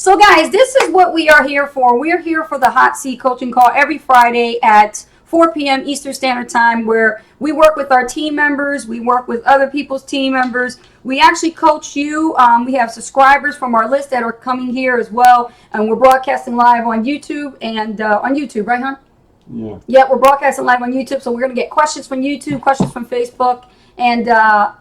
So guys, this is what we are here for. We are here for the Hot Seat Coaching Call every Friday at 4 p.m. Eastern Standard Time, where we work with our team members. We work with other people's team members. We actually coach you. We have subscribers from our list that are coming here as well. And we're broadcasting live on YouTube and on YouTube, right, hon? Yeah. Yeah, we're broadcasting live on YouTube. So we're going to get questions from YouTube, questions from Facebook. And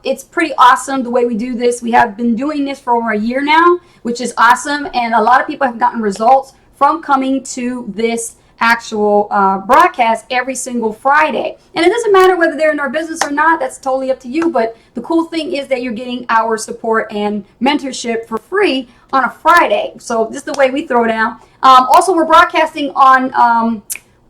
it's pretty awesome the way we do this. We have been doing this for over a year now, which is awesome. And a lot of people have gotten results from coming to this actual broadcast every single Friday. And it doesn't matter whether they're in our business or not. That's totally up to you. But the cool thing is that you're getting our support and mentorship for free on a Friday. So this is the way we throw down. Also, we're broadcasting on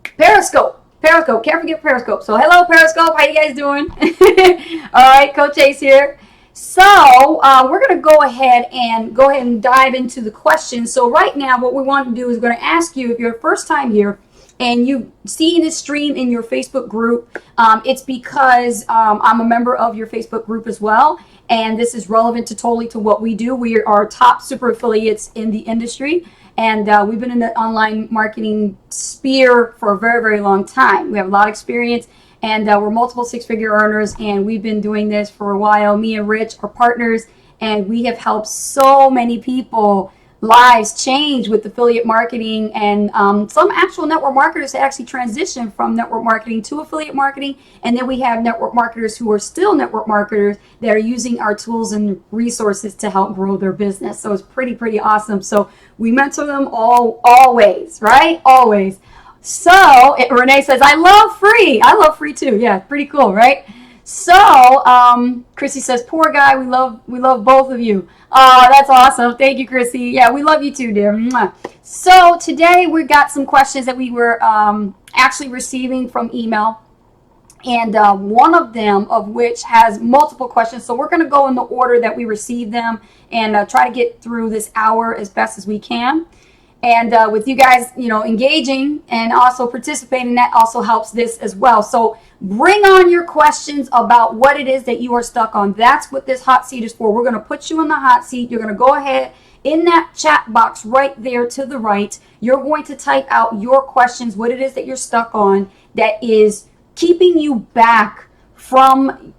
Periscope. Periscope, can't forget Periscope. So hello Periscope, how you guys doing? All right, Coach Ace here. So we're going to go ahead and dive into the questions. So right now what we want to do is going to ask you, if you're first time here and you see this stream in your Facebook group, it's because I'm a member of your Facebook group as well. And this is relevant totally to what we do. We are top super affiliates in the industry. And we've been in the online marketing sphere for a very, very long time. We have a lot of experience, and we're multiple six-figure earners, and we've been doing this for a while. Me and Rich are partners, and we have helped so many people lives change with affiliate marketing, and some actual network marketers actually transition from network marketing to affiliate marketing. And then we have network marketers who are still network marketers that are using our tools and resources to help grow their business. So it's pretty awesome. So we mentor them always, right? Always. So Renee says, I love free too. Yeah, pretty cool, right? So Chrissy says, poor guy, we love both of you. Oh, that's awesome. Thank you, Chrissy. Yeah, we love you too, dear. Mwah. So today we got some questions that we were actually receiving from email, and one of them of which has multiple questions. So we're going to go in the order that we received them and try to get through this hour as best as we can. And with you guys, engaging and also participating, that also helps this as well. So bring on your questions about what it is that you are stuck on. That's what this hot seat is for. We're going to put you in the hot seat. You're going to go ahead in that chat box right there to the right. You're going to type out your questions, what it is that you're stuck on that is keeping you back from,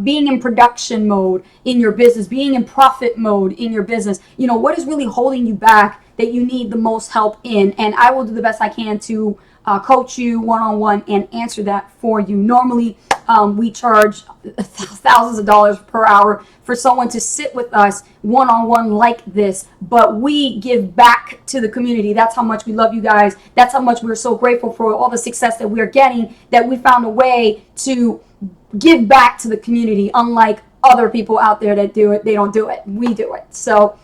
being in production mode in your business, being in profit mode in your business. What is really holding you back that you need the most help in? And I will do the best I can to coach you one-on-one and answer that for you. Normally, we charge thousands of dollars per hour for someone to sit with us one-on-one like this, but we give back to the community. That's how much we love you guys. That's how much we're so grateful for all the success that we're getting, that we found a way to give back to the community, unlike other people out there that do it. They don't do it. We do it. So,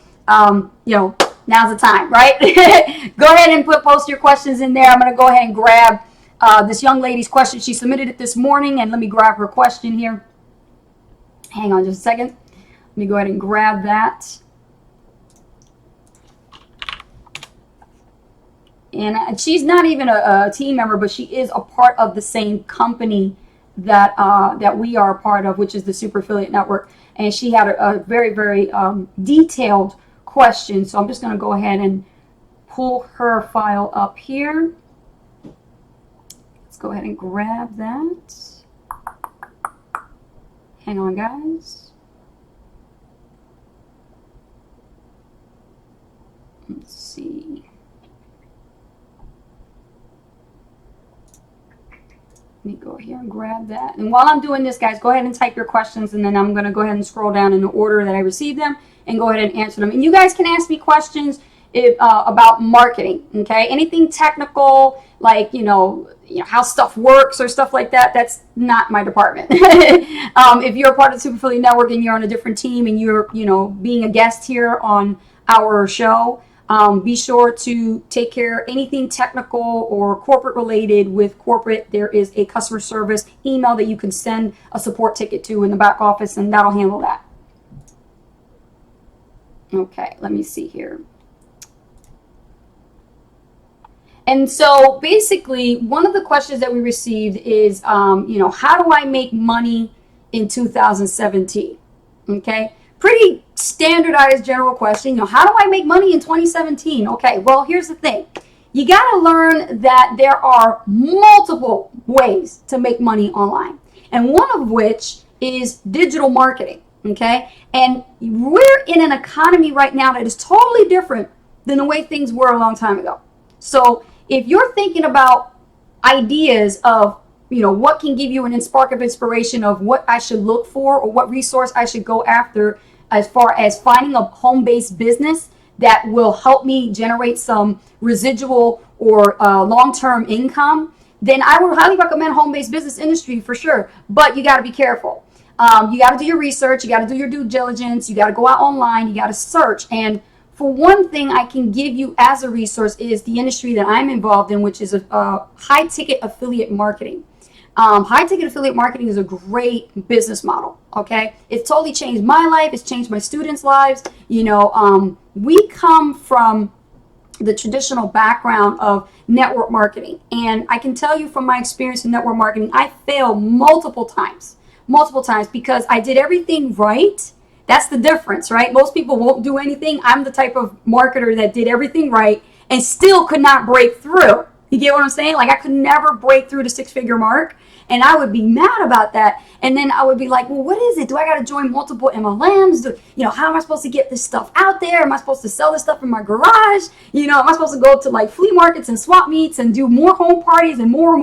now's the time, right? Go ahead and post your questions in there. I'm going to go ahead and grab this young lady's question. She submitted it this morning, and let me grab her question here. Hang on just a second. Let me go ahead and grab that. And she's not even a team member, but she is a part of the same company that we are a part of, which is the Super Affiliate Network. And she had a very, very detailed question. So I'm just going to go ahead and pull her file up here. Let's go ahead and grab that. Hang on, guys. Let's see. Let me go here and grab that. And while I'm doing this, guys, go ahead and type your questions, and then I'm going to go ahead and scroll down in the order that I received them and go ahead and answer them. And you guys can ask me questions about marketing, okay? Anything technical, like, how stuff works or stuff like that, that's not my department. If you're a part of the Super Affiliate Network and you're on a different team and you're, being a guest here on our show, be sure to take care of anything technical or corporate related with corporate. There is a customer service email that you can send a support ticket to in the back office, and that'll handle that. Okay, let me see here. And so basically, one of the questions that we received is, how do I make money in 2017? Okay. pretty standardized general question. You know, how do I make money in 2017? Okay, well, here's the thing. You got to learn that there are multiple ways to make money online, and one of which is digital marketing. Okay, and we're in an economy right now that is totally different than the way things were a long time ago. So if you're thinking about ideas of, you know, what can give you an spark of inspiration of what I should look for or what resource I should go after as far as finding a home-based business that will help me generate some residual or long-term income, then I would highly recommend home-based business industry for sure. But you got to be careful. You got to do your research. You got to do your due diligence. You got to go out online. You got to search. And for one thing I can give you as a resource is the industry that I'm involved in, which is a high-ticket affiliate marketing. High-ticket affiliate marketing is a great business model, okay? It's totally changed my life. It's changed my students' lives. You know, we come from the traditional background of network marketing. And I can tell you from my experience in network marketing, I failed multiple times because I did everything right. That's the difference, right? Most people won't do anything. I'm the type of marketer that did everything right and still could not break through. You get what I'm saying? Like, I could never break through the six-figure mark, and I would be mad about that. And then I would be like, well, what is it? Do I got to join multiple MLMs? You know, how am I supposed to get this stuff out there? Am I supposed to sell this stuff in my garage? You know, am I supposed to go to like flea markets and swap meets and do more home parties and more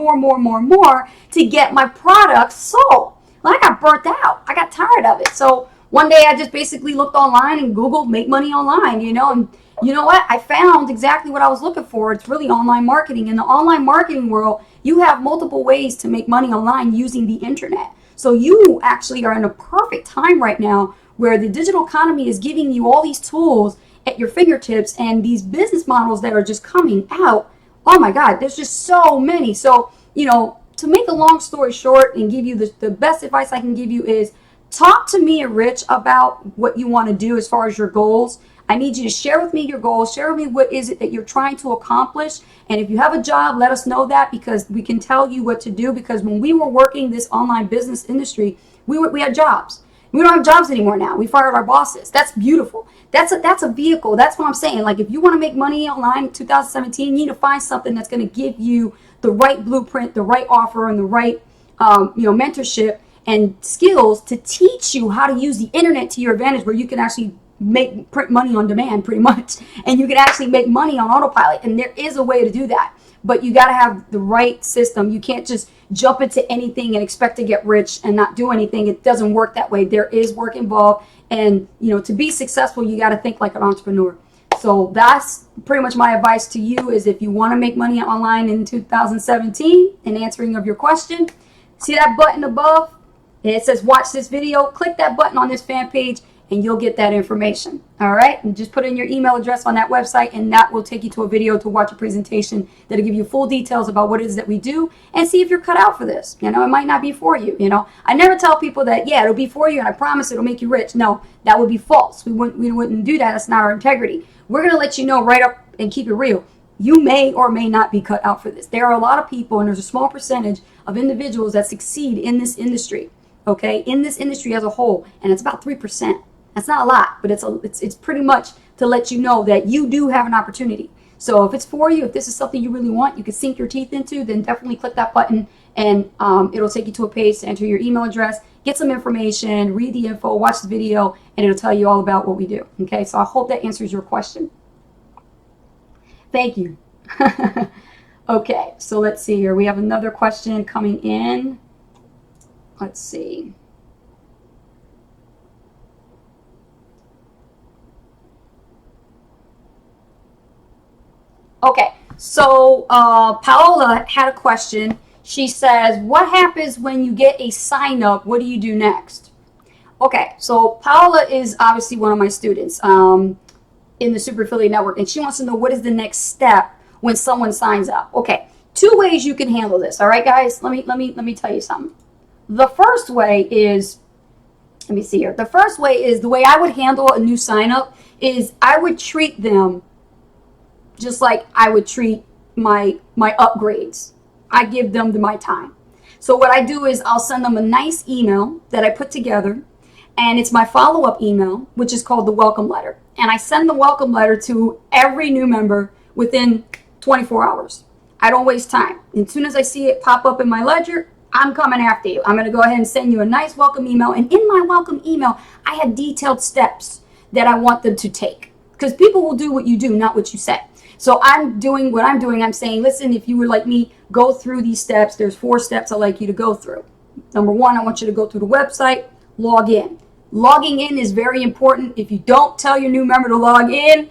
to get my products sold? Well, I got burnt out. I got tired of it. So one day I just basically looked online and Googled make money online, you know, and you know what? I found exactly what I was looking for. It's really online marketing. In the online marketing world, you have multiple ways to make money online using the internet. So you actually are in a perfect time right now where the digital economy is giving you all these tools at your fingertips and these business models that are just coming out. Oh my God, there's just so many. So, you know, to make a long story short and give you the best advice I can give you is talk to me and Rich about what you want to do as far as your goals. I need you to share with me your goals. Share with me what is it that you're trying to accomplish. And if you have a job, let us know that because we can tell you what to do. Because when we were working this online business industry, we had jobs. We don't have jobs anymore now. We fired our bosses. That's beautiful. That's a vehicle. That's what I'm saying. Like if you want to make money online in 2017, you need to find something that's going to give you the right blueprint, the right offer, and the right mentorship and skills to teach you how to use the internet to your advantage, where you can actually print money on demand pretty much, and you can actually make money on autopilot. And there is a way to do that, but you got to have the right system. You can't just jump into anything and expect to get rich and not do anything. It doesn't work that way. There is work involved, and to be successful, you got to think like an entrepreneur. So that's pretty much my advice to you is if you want to make money online in 2017, in answering of your question, see that button above? It says watch this video. Click that button on this fan page and you'll get that information. All right. And just put in your email address on that website and that will take you to a video to watch a presentation that'll give you full details about what it is that we do and see if you're cut out for this. It might not be for you. I never tell people that, yeah, it'll be for you and I promise it'll make you rich. No, that would be false. We wouldn't do that. That's not our integrity. We're going to let you know right up and keep it real. You may or may not be cut out for this. There are a lot of people and there's a small percentage of individuals that succeed in this industry. Okay, in this industry as a whole, and it's about 3%. That's not a lot, but it's pretty much to let you know that you do have an opportunity. So if it's for you, if this is something you really want, you can sink your teeth into, then definitely click that button, and it'll take you to a page to enter your email address, get some information, read the info, watch the video, and it'll tell you all about what we do. Okay, so I hope that answers your question. Thank you. Okay, so let's see here. We have another question coming in. Let's see. Okay, so Paola had a question. She says, what happens when you get a sign up? What do you do next? Okay, so Paola is obviously one of my students in the Super Affiliate Network, and she wants to know what is the next step when someone signs up. Okay, two ways you can handle this. All right, guys, let me tell you something. The first way is, let me see here. The first way is the way I would handle a new sign up is I would treat them just like I would treat my upgrades. I give them my time. So what I do is I'll send them a nice email that I put together, And it's my follow-up email, which is called the welcome letter. And I send the welcome letter to every new member within 24 hours. I don't waste time. As soon as I see it pop up in my ledger, I'm coming after you. I'm going to go ahead and send you a nice welcome email. And in my welcome email, I have detailed steps that I want them to take. Because people will do what you do, not what you say. So I'm doing what I'm doing. I'm saying, listen, if you were like me, go through these steps. There's 4 steps I'd like you to go through. Number 1, I want you to go through the website, log in. Logging in is very important. If you don't tell your new member to log in,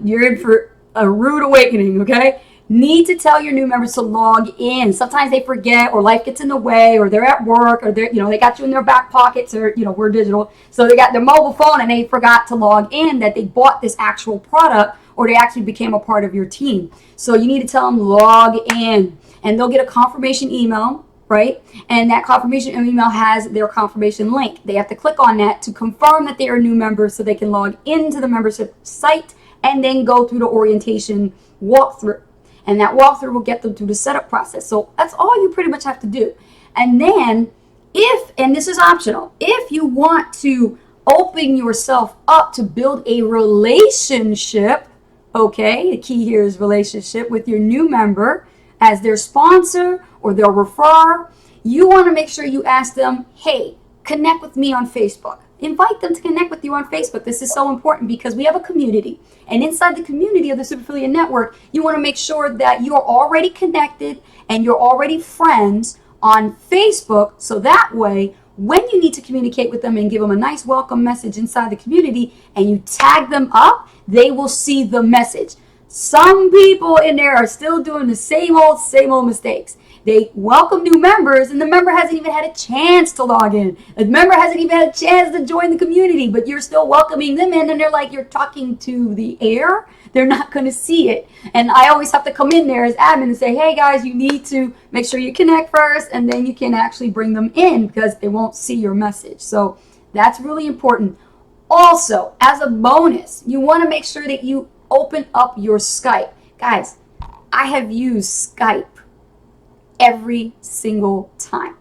you're in for a rude awakening, okay? Need to tell your new members to log in. Sometimes they forget, or life gets in the way, or they're at work, or they're, they got you in their back pockets, or, we're digital. So they got their mobile phone and they forgot to log in that they bought this actual product, or they actually became a part of your team. So you need to tell them log in, and they'll get a confirmation email, right? And that confirmation email has their confirmation link. They have to click on that to confirm that they are a new member so they can log into the membership site and then go through the orientation walkthrough. And that walkthrough will get them through the setup process. So that's all you pretty much have to do. And then and this is optional, if you want to open yourself up to build a relationship, okay, the key here is relationship with your new member as their sponsor or their referrer, you want to make sure you ask them, hey, connect with me on Facebook. Invite them to connect with you on Facebook. This is so important because we have a community. And inside the community of the Super Affiliate Network, you want to make sure that you're already connected and you're already friends on Facebook. So that way, when you need to communicate with them and give them a nice welcome message inside the community and you tag them up, they will see the message. Some people in there are still doing the same old mistakes. They welcome new members and the member hasn't even had a chance to log in. The member hasn't even had a chance to join the community, but you're still welcoming them in and they're like, you're talking to the air. They're not going to see it. And I always have to come in there as admin and say, hey guys, you need to make sure you connect first and then you can actually bring them in because they won't see your message. So that's really important. Also, as a bonus, you want to make sure that you open up your Skype. Guys, I have used Skype every single time.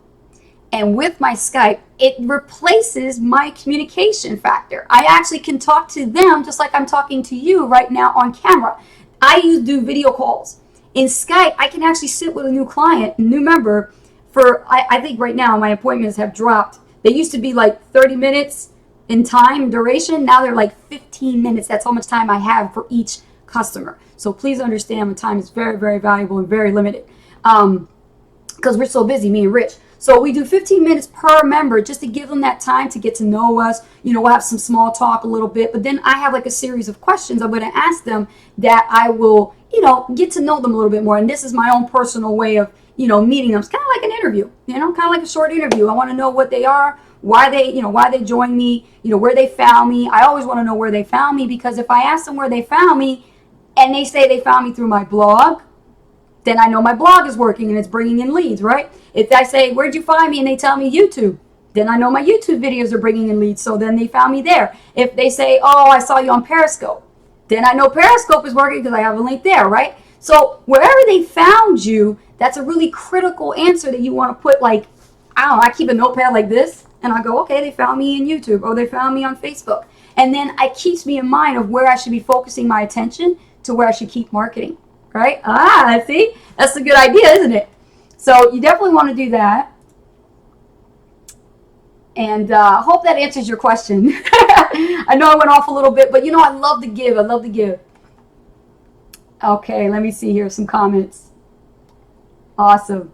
And with my Skype, it replaces my communication factor. I actually can talk to them just like I'm talking to you right now on camera. I do video calls. In Skype, I can actually sit with a new client, new member, I think right now my appointments have dropped. They used to be like 30 minutes in time duration. Now they're like 15 minutes. That's how much time I have for each customer. So please understand my time is very, very valuable and very limited. Because we're so busy, me and Rich. So we do 15 minutes per member just to give them that time to get to know us. We'll have some small talk a little bit, but then I have like a series of questions I'm going to ask them that I will, get to know them a little bit more. And this is my own personal way of, meeting them. It's kind of like an interview, kind of like a short interview. I want to know what they are, why they joined me, where they found me. I always want to know where they found me because if I ask them where they found me and they say they found me through my blog, then I know my blog is working and it's bringing in leads, right? If I say, where'd you find me? And they tell me YouTube, then I know my YouTube videos are bringing in leads. So then they found me there. If they say, oh, I saw you on Periscope, then I know Periscope is working because I have a link there, right? So wherever they found you, that's a really critical answer that you want to put like, I keep a notepad like this and I go, okay, they found me in YouTube or they found me on Facebook. And then it keeps me in mind of where I should be focusing my attention to where I should keep marketing. Right? See? That's a good idea, isn't it? So you definitely want to do that. And hope that answers your question. I know I went off a little bit, but I love to give. I love to give. Okay, let me see here. Some comments. Awesome.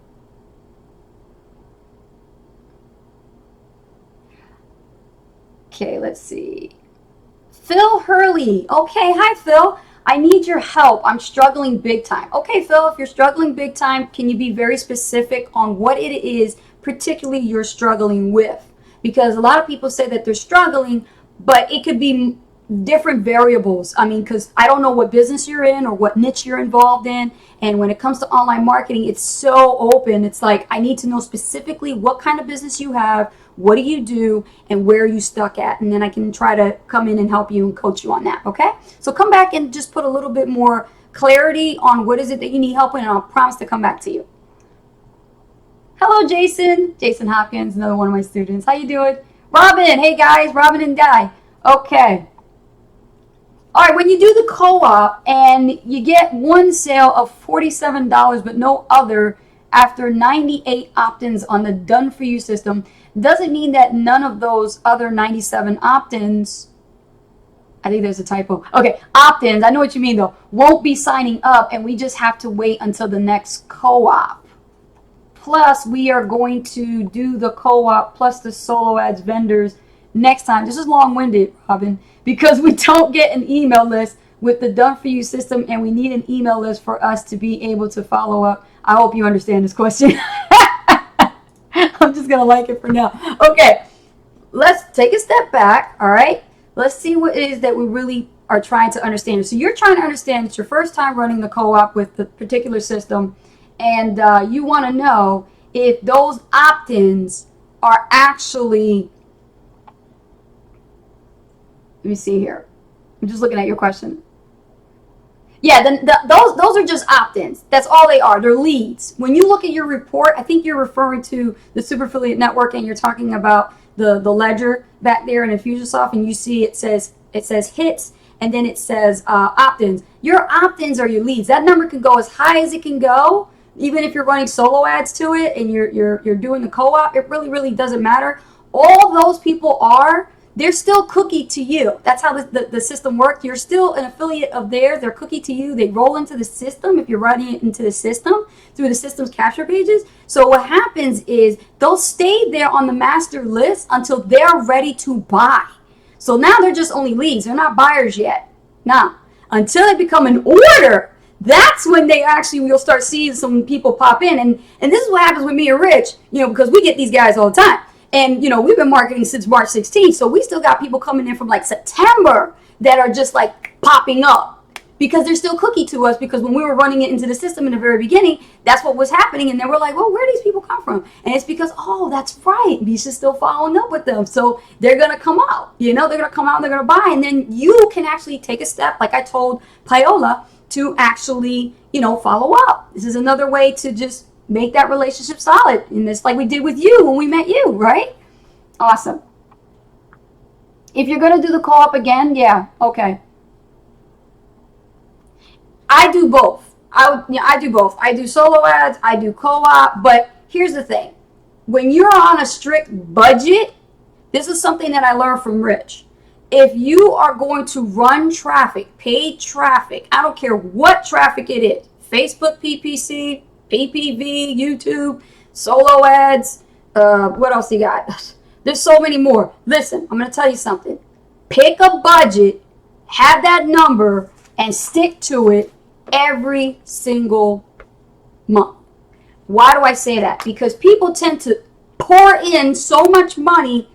Okay, let's see. Phil Hurley. Okay, hi, Phil. I need your help. I'm struggling big time. Okay, Phil, if you're struggling big time, can you be very specific on what it is particularly you're struggling with? Because a lot of people say that they're struggling, but it could be different variables. Because I don't know what business you're in or what niche you're involved in. And when it comes to online marketing, it's so open. It's like, I need to know specifically what kind of business you have, what do you do, and where are you stuck at? And then I can try to come in and help you and coach you on that, okay? So come back and just put a little bit more clarity on what is it that you need help with, and I'll promise to come back to you. Hello, Jason. Jason Hopkins, another one of my students. How you doing? Robin, hey guys, Robin and Di. Okay. All right, when you do the co-op and you get one sale of $47 but no other after 98 opt-ins on the Done For You system, doesn't mean that none of those other 97 opt-ins, I think there's a typo. Okay, opt-ins, I know what you mean though, won't be signing up, and we just have to wait until the next co-op. Plus, we are going to do the co-op plus the solo ads vendors next time. This is long-winded, Robin, because we don't get an email list with the Done For You system, and we need an email list for us to be able to follow up. I hope you understand this question. I'm just going to like it for now. Okay, let's take a step back, all right? Let's see what it is that we really are trying to understand. So you're trying to understand it's your first time running the co-op with the particular system, and you want to know if those opt-ins are actually, let me see here. I'm just looking at your question. Yeah, those are just opt-ins. That's all they are. They're leads. When you look at your report, I think you're referring to the Super Affiliate Network, and you're talking about the ledger back there in Infusionsoft, and you see it says hits, and then it says opt-ins. Your opt-ins are your leads. That number can go as high as it can go, even if you're running solo ads to it and you're doing the co-op. It really doesn't matter. All those people they're still cookie to you. That's how the system works. You're still an affiliate of theirs. They're cookie to you. They roll into the system if you're running it into the system through the system's capture pages. So what happens is they'll stay there on the master list until they're ready to buy. So now they're just only leads. They're not buyers yet. Now, until they become an order, that's when you'll start seeing some people pop in. And this is what happens with me and Rich, because we get these guys all the time. And, we've been marketing since March 16th, so we still got people coming in from like September that are just like popping up because they're still cookie to us, because when we were running it into the system in the very beginning, that's what was happening. And then we're like, well, where do these people come from? And it's because, oh, that's right, Misha's still following up with them. So they're going to come out, they're going to come out and they're going to buy. And then you can actually take a step, like I told Paola, to actually, follow up. This is another way to just make that relationship solid in this, like we did with you when we met you, right? Awesome. If you're going to do the co-op again, yeah, okay. I do both. I do both. I do solo ads, I do co-op, but here's the thing. When you're on a strict budget, this is something that I learned from Rich. If you are going to run traffic, paid traffic, I don't care what traffic it is, Facebook PPC, PPV, YouTube, solo ads, what else you got? There's so many more. Listen, I'm going to tell you something. Pick a budget, have that number, and stick to it every single month. Why do I say that? Because people tend to pour in so much money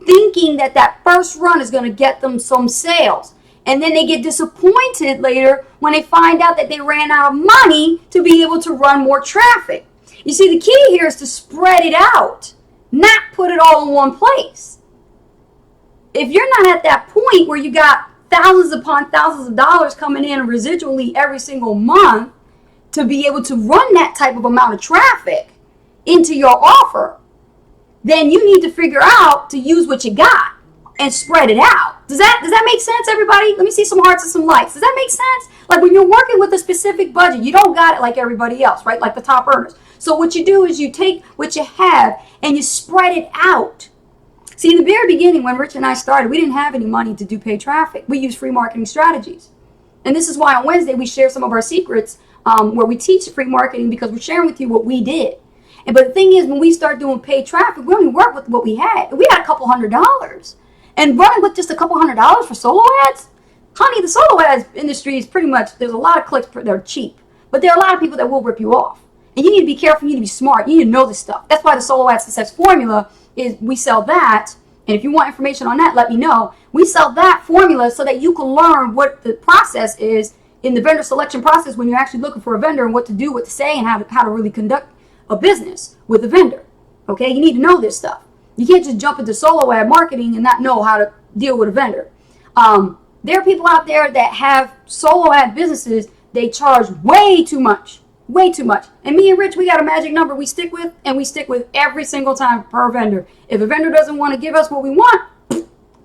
thinking that first run is going to get them some sales. And then they get disappointed later when they find out that they ran out of money to be able to run more traffic. You see, the key here is to spread it out, not put it all in one place. If you're not at that point where you got thousands upon thousands of dollars coming in residually every single month to be able to run that type of amount of traffic into your offer, then you need to figure out to use what you got and spread it out. Does that make sense, everybody? Let me see some hearts and some likes. Does that make sense? Like when you're working with a specific budget, you don't got it like everybody else, right? Like the top earners. So what you do is you take what you have and you spread it out. See, in the very beginning, when Rich and I started, we didn't have any money to do paid traffic. We used free marketing strategies. And this is why on Wednesday we share some of our secrets where we teach free marketing, because we're sharing with you what we did. But the thing is, when we start doing paid traffic, we only work with what we had. We had a couple $100. And running with just a couple $100 for solo ads, honey, the solo ads industry is pretty much, there's a lot of clicks, they're cheap. But there are a lot of people that will rip you off. And you need to be careful, you need to be smart, you need to know this stuff. That's why the solo ad success formula is, we sell that. And if you want information on that, let me know. We sell that formula so that you can learn what the process is in the vendor selection process when you're actually looking for a vendor, and what to do, what to say, and how to really conduct a business with a vendor. Okay, you need to know this stuff. You can't just jump into solo ad marketing and not know how to deal with a vendor. There are people out there that have solo ad businesses. They charge way too much Way too much. And me and Rich, we got a magic number we stick with, and we stick with every single time per vendor. If a vendor doesn't want to give us what we want,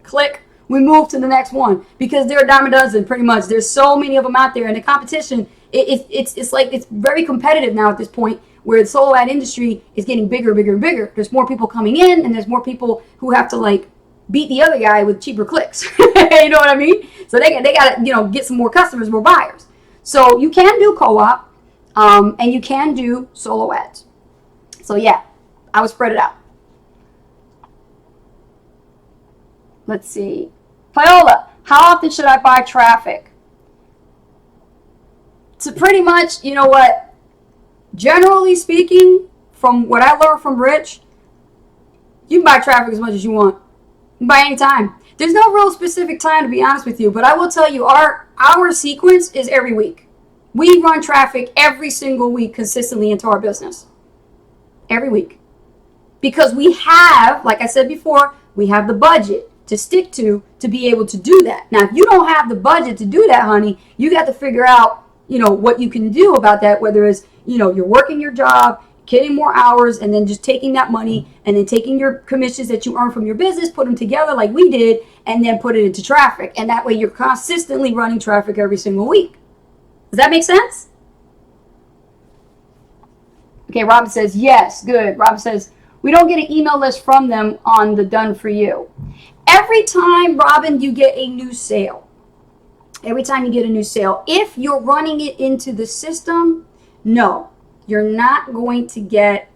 click, we move to the next one, because they're a dime a dozen pretty much. There's so many of them out there, and the competition, it's like, it's very competitive now at this point, where the solo ad industry is getting bigger, bigger, and bigger. There's more people coming in, and there's more people who have to like beat the other guy with cheaper clicks. You know what I mean? So they got to, you know, get some more customers, more buyers. So you can do co-op, and you can do solo ads. So yeah, I would spread it out. Let's see. Viola, how often should I buy traffic? So pretty much, you know what, generally speaking, from what I learned from Rich, you can buy traffic as much as you want. You can buy any time. There's no real specific time, to be honest with you, but I will tell you, our sequence is every week. We run traffic every single week consistently into our business. Every week. Because we have, like I said before, we have the budget to stick to be able to do that. Now, if you don't have the budget to do that, honey, you got to figure out, you know, what you can do about that, whether it's, you know, you're working your job, getting more hours, and then just taking that money and then taking your commissions that you earn from your business, put them together like we did, and then put it into traffic. And that way you're consistently running traffic every single week. Does that make sense? Okay, Robin says, yes, good. Robin says, we don't get an email list from them on the Done For You. Every time, Robin, you get a new sale, if you're running it into the system, no, you're not going to get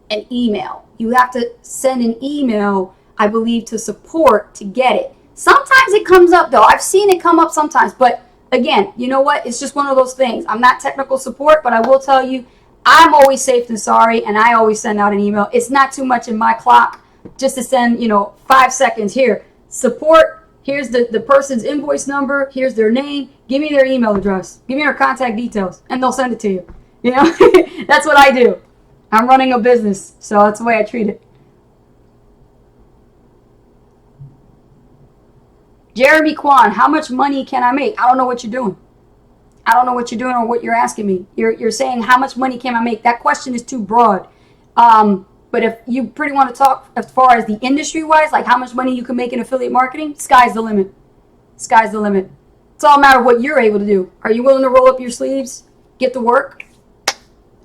an email. You have to send an email, I believe, to support to get it. Sometimes it comes up, though. I've seen it come up sometimes, but again, you know what? It's just one of those things. I'm not technical support, but I will tell you, I'm always safe than sorry, and I always send out an email. It's not too much in my clock just to send, 5 seconds here. Support, here's the person's invoice number, here's their name, give me their email address, give me their contact details, and they'll send it to you. That's what I do. I'm running a business, so that's the way I treat it. Jeremy Kwan, how much money can I make? I don't know what you're doing. I don't know what you're doing or what you're asking me. You're saying how much money can I make? That question is too broad. But if you pretty want to talk as far as the industry-wise, like how much money you can make in affiliate marketing, sky's the limit. Sky's the limit. It's all a matter of what you're able to do. Are you willing to roll up your sleeves, get to work,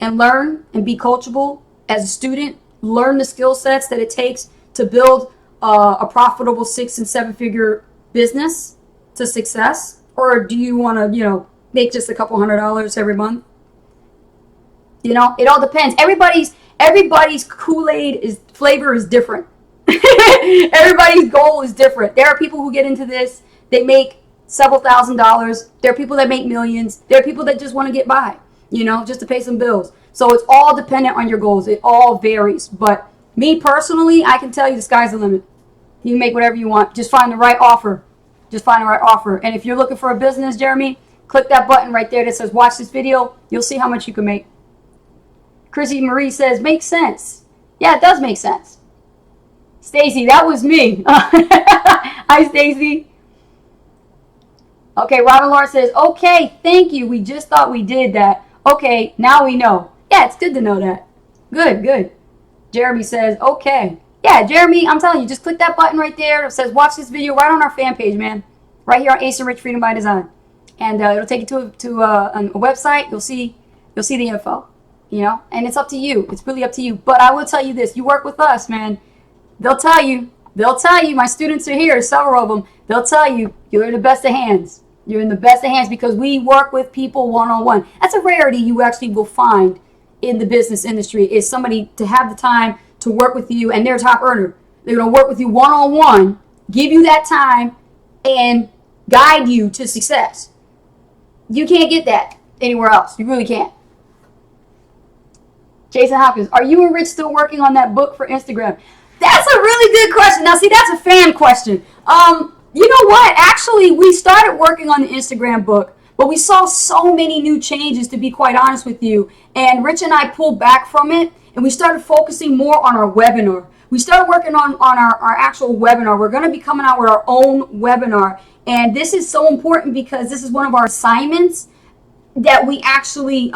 and learn and be coachable as a student, learn the skill sets that it takes to build a profitable 6- and 7-figure business to success? Or do you want to, make just a couple $100 every month? It all depends. Everybody's Kool-Aid flavor is different. Everybody's goal is different. There are people who get into this, they make several $1,000s. There are people that make millions. There are people that just want to get by, just to pay some bills. So it's all dependent on your goals. It all varies. But me personally, I can tell you the sky's the limit. You can make whatever you want. Just find the right offer. And if you're looking for a business, Jeremy, click that button right there that says watch this video. You'll see how much you can make. Chrissy Marie says, makes sense. Yeah, it does make sense. Stacy, that was me. Hi, Stacy. Okay, Robin Lawrence says, okay, thank you. We just thought we did that. Okay, now we know. Yeah, it's good to know that. Good. Jeremy says, okay. Yeah, Jeremy, I'm telling you, just click that button right there that says watch this video right on our fan page, man. Right here on Ace and Rich Freedom by Design. And it'll take you to a website. You'll see the info. And it's up to you. It's really up to you. But I will tell you this. You work with us, man. They'll tell you. My students are here, several of them. They'll tell you, you're in the best of hands. You're in the best of hands because we work with people one-on-one. That's a rarity you actually will find in the business industry, is somebody to have the time to work with you, and they're a top earner. They're going to work with you one-on-one, give you that time, and guide you to success. You can't get that anywhere else. You really can't. Jason Hopkins, are you and Rich still working on that book for Instagram? That's a really good question. Now, see, that's a fan question. You know what? Actually, we started working on the Instagram book, but we saw so many new changes, to be quite honest with you. And Rich and I pulled back from it, and we started focusing more on our webinar. We started working on our actual webinar. We're going to be coming out with our own webinar. And this is so important because this is one of our assignments that we actually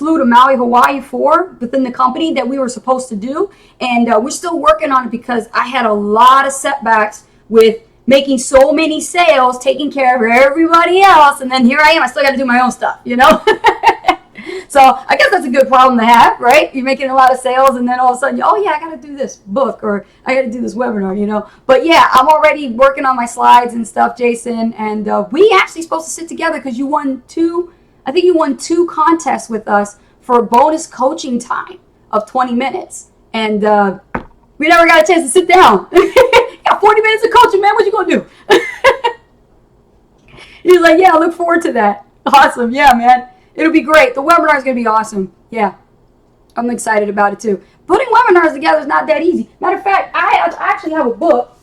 flew to Maui, Hawaii for within the company that we were supposed to do. And we're still working on it because I had a lot of setbacks with making so many sales, taking care of everybody else. And then here I am. I still got to do my own stuff, you know? So I guess that's a good problem to have, right? You're making a lot of sales and then all of a sudden, oh yeah, I got to do this book or I got to do this webinar, you know? But yeah, I'm already working on my slides and stuff, Jason. And we actually supposed to sit together because you won I think you won 2 contests with us for bonus coaching time of 20 minutes. And we never got a chance to sit down. You got 40 minutes of coaching, man. What you going to do? He's like, yeah, I look forward to that. Awesome. Yeah, man. It'll be great. The webinar is going to be awesome. Yeah. I'm excited about it too. Putting webinars together is not that easy. Matter of fact, I actually have a book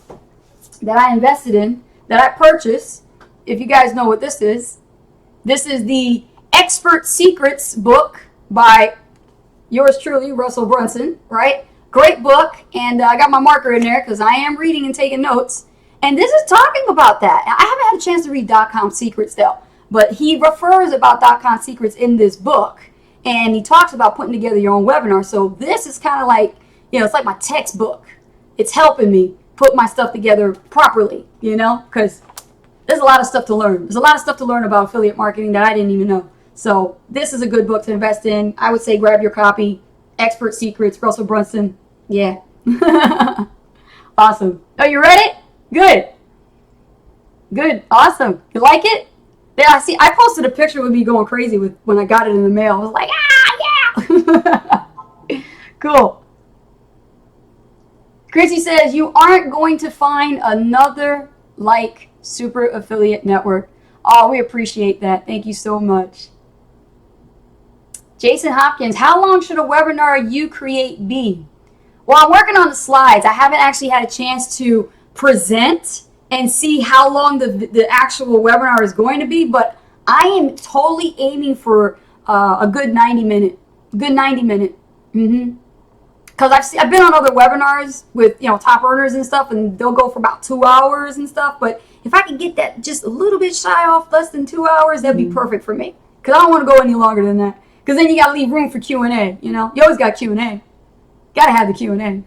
that I invested in, that I purchased. If you guys know what this is the Expert Secrets book by yours truly, Russell Brunson, right? Great book. And I got my marker in there because I am reading and taking notes. And this is talking about that. I haven't had a chance to read .com Secrets though. But he refers about .com Secrets in this book. And he talks about putting together your own webinar. So this is kind of like, you know, it's like my textbook. It's helping me put my stuff together properly, you know, because there's a lot of stuff to learn. There's a lot of stuff to learn about affiliate marketing that I didn't even know. So this is a good book to invest in. I would say grab your copy. Expert Secrets, Russell Brunson. Yeah. Awesome. Are you ready? Good. Good. Awesome. You like it? Yeah, see, I posted a picture with me going crazy when I got it in the mail. I was like, yeah. Cool. Chrissy says, you aren't going to find another like Super Affiliate Network. Oh, we appreciate that. Thank you so much. Jason Hopkins, how long should a webinar you create be? Well, I'm working on the slides. I haven't actually had a chance to present and see how long the actual webinar is going to be, but I am totally aiming for a good 90 minute. Because I've been on other webinars with, you know, top earners and stuff, and they'll go for about 2 hours and stuff. But if I can get that just a little bit shy off, less than 2 hours, that'd be perfect for me. Because I don't want to go any longer than that. Because then you got to leave room for Q&A, you know. You always got Q&A. Got to have the Q&A.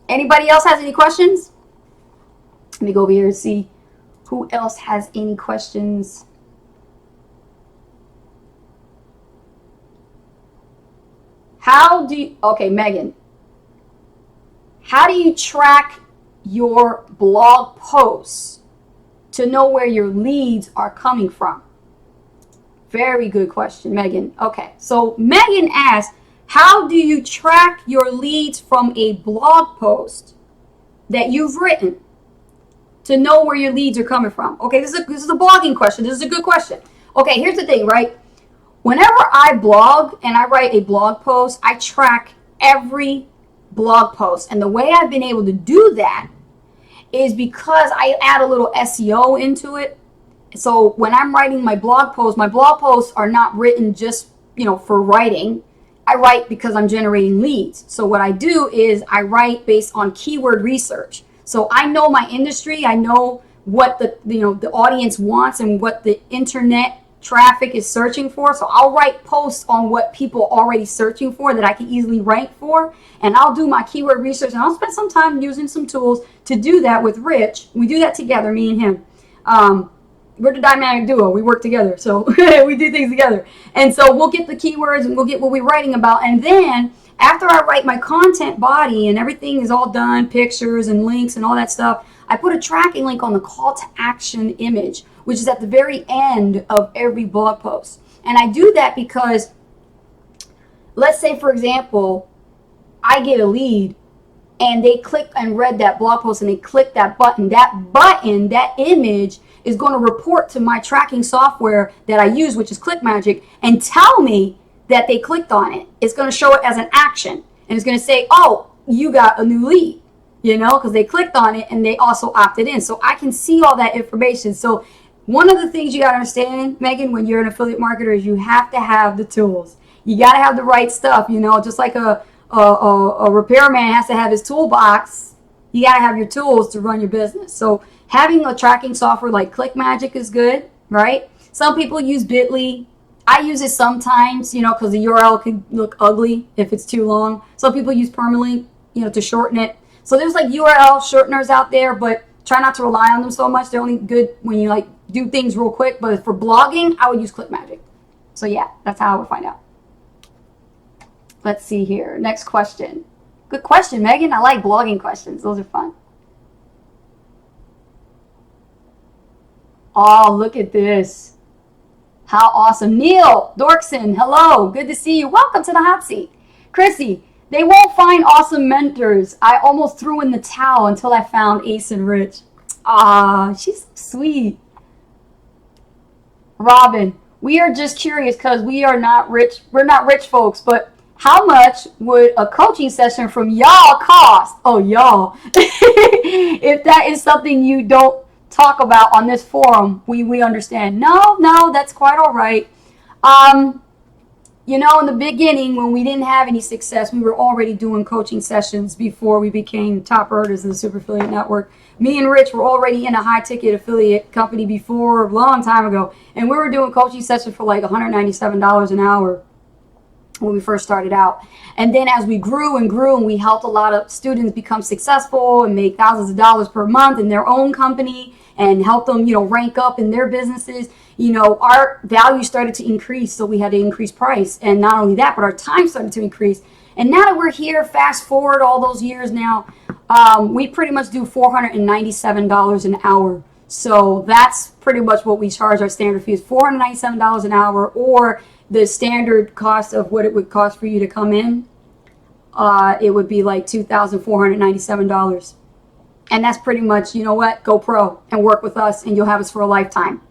Anybody else has any questions? Let me go over here and see who else has any questions. Okay, Megan. How do you track your blog posts to know where your leads are coming from? Very good question, Megan. Okay, so Megan asked, how do you track your leads from a blog post that you've written to know where your leads are coming from? Okay, this is a blogging question. This is a good question. Okay, here's the thing, right? Whenever I blog and I write a blog post, I track every blog post. And the way I've been able to do that is because I add a little SEO into it. So when I'm writing my blog posts are not written just, you know, for writing. I write because I'm generating leads. So what I do is I write based on keyword research. So I know my industry. I know what the audience wants and what the internet traffic is searching for. So I'll write posts on what people are already searching for that I can easily rank for. And I'll do my keyword research, and I'll spend some time using some tools to do that with Rich. We do that together, me and him. We're the dynamic duo. We work together. So we do things together. And so we'll get the keywords and we'll get what we're writing about. And then after I write my content body and everything is all done, pictures and links and all that stuff, I put a tracking link on the call to action image, which is at the very end of every blog post. And I do that because, let's say, for example, I get a lead and they click and read that blog post and they click that button. That image is going to report to my tracking software that I use, which is ClickMagick, and tell me that they clicked on it. It's going to show it as an action. And it's going to say, oh, you got a new lead, you know, because they clicked on it and they also opted in. So I can see all that information. So one of the things you got to understand, Megan, when you're an affiliate marketer is you have to have the tools. You got to have the right stuff, you know, just like a repairman has to have his toolbox. You got to have your tools to run your business. So Having a tracking software like ClickMagick is good, right? Some people use Bitly. I use it sometimes, because the URL can look ugly if it's too long. Some people use Permalink, to shorten it. So there's like URL shorteners out there, but try not to rely on them so much. They're only good when you like do things real quick. But for blogging, I would use ClickMagick. So yeah, that's how I would find out. Let's see here. Next question. Good question, Megan. I like blogging questions. Those are fun. Oh, look at this. How awesome. Neil Dorkson, hello. Good to see you. Welcome to the hot seat. Chrissy, they won't find awesome mentors. I almost threw in the towel until I found Ace and Rich. Ah, she's so sweet. Robin, we are just curious because we are not rich. We're not rich folks, but how much would a coaching session from y'all cost? Oh, y'all. If that is something you don't talk about on this forum, we understand. No, that's quite all right. In the beginning, when we didn't have any success, we were already doing coaching sessions before we became top earners in the Super Affiliate Network. Me and Rich were already in a high-ticket affiliate company before, a long time ago, and we were doing coaching sessions for like $197 an hour when we first started out. And then as we grew and we helped a lot of students become successful and make thousands of dollars per month in their own company and help them, rank up in their businesses, our value started to increase. So we had to increase price. And not only that, but our time started to increase. And now that we're here, fast forward all those years now, we pretty much do $497 an hour. So that's pretty much what we charge. Our standard fee is $497 an hour, or the standard cost of what it would cost for you to come in. It would be like $2,497. And that's pretty much, go pro and work with us and you'll have us for a lifetime.